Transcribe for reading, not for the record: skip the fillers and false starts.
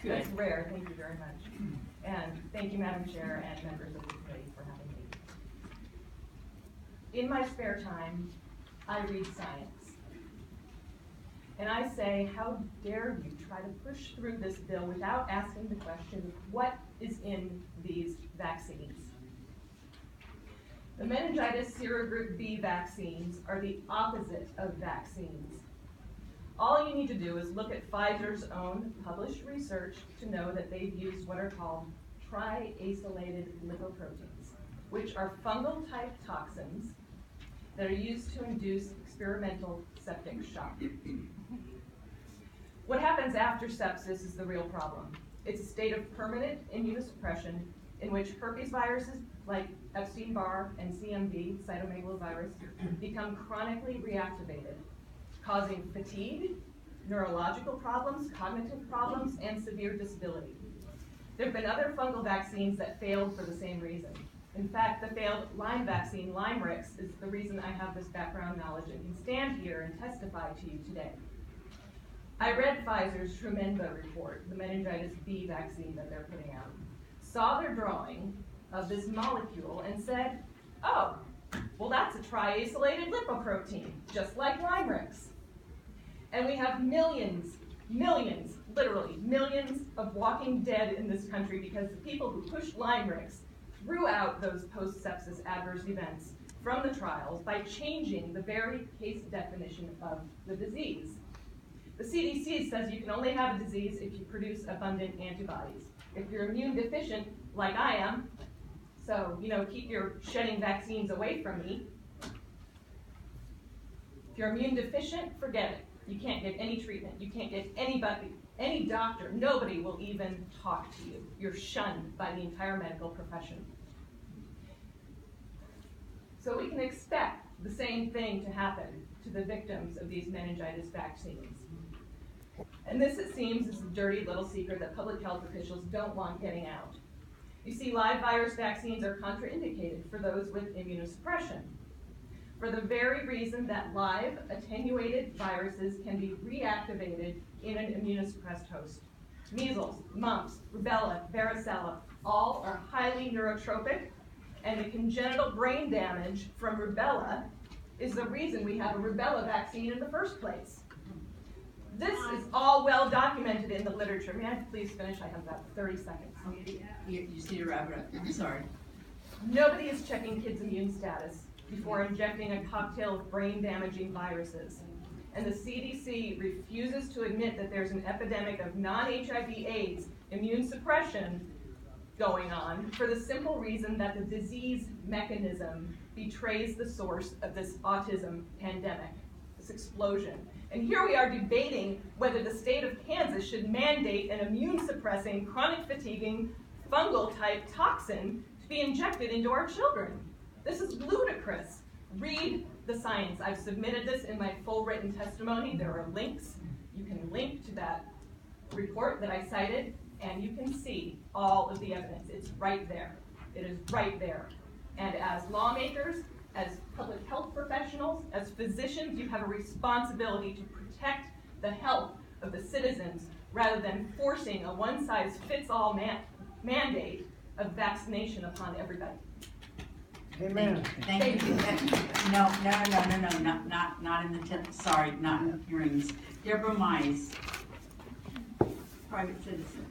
That's rare, thank you very much. And thank you, Madam Chair and members of the committee for having me. In my spare time, I read science. And I say, how dare you try to push through this bill without asking the question, what is in these vaccines? The meningitis serogroup B vaccines are the opposite of vaccines. All you need to do is look at Pfizer's own published research to know that they've used what are called triacylated lipoproteins, which are fungal-type toxins that are used to induce experimental septic shock. What happens after sepsis is the real problem. It's a state of permanent immunosuppression in which herpes viruses like Epstein-Barr and CMV, cytomegalovirus, become chronically reactivated, causing fatigue, neurological problems, cognitive problems, and severe disability. There have been other fungal vaccines that failed for the same reason. In fact, the failed Lyme vaccine, Lymerix, is the reason I have this background knowledge and can stand here and testify to you today. I read Pfizer's Trumenba report, the meningitis B vaccine that they're putting out, saw their drawing of this molecule and said, oh, well, that's a triacylated lipoprotein, just like Lymerix. And we have millions, literally millions of walking dead in this country because the people who pushed Lymerix threw out those post-sepsis adverse events from the trials by changing the very case definition of the disease. The CDC says you can only have a disease if you produce abundant antibodies. If you're immune deficient, like I am, so, keep your shedding vaccines away from me. If you're immune deficient, forget it. You can't get any treatment. You can't get anybody, any doctor. Nobody will even talk to you. You're shunned by the entire medical profession. So we can expect the same thing to happen to the victims of these meningitis vaccines. And this, it seems, is a dirty little secret that public health officials don't want getting out. You see, live virus vaccines are contraindicated for those with immunosuppression, for the very reason that live attenuated viruses can be reactivated in an immunosuppressed host. Measles, mumps, rubella, varicella, all are highly neurotropic, and the congenital brain damage from rubella is the reason we have a rubella vaccine in the first place. This is all well documented in the literature. May I please finish? I have about 30 seconds. You just need to wrap it up. I'm sorry. Nobody is checking kids' immune status before injecting a cocktail of brain-damaging viruses. And the CDC refuses to admit that there's an epidemic of non-HIV AIDS immune suppression going on for the simple reason that the disease mechanism betrays the source of this autism pandemic, this explosion. And here we are debating whether the state of Kansas should mandate an immune-suppressing, chronic fatiguing, fungal-type toxin to be injected into our children. This is ludicrous. Read the science. I've submitted this in my full written testimony. There are links. You can link to that report that I cited, and you can see all of the evidence. It's right there. It is right there. And as lawmakers, as public health professionals, as physicians, you have a responsibility to protect the health of the citizens rather than forcing a one-size-fits-all mandate of vaccination upon everybody. Amen. Thank you. No, not in the sorry, not in hearings. Deborah Mize, private citizen.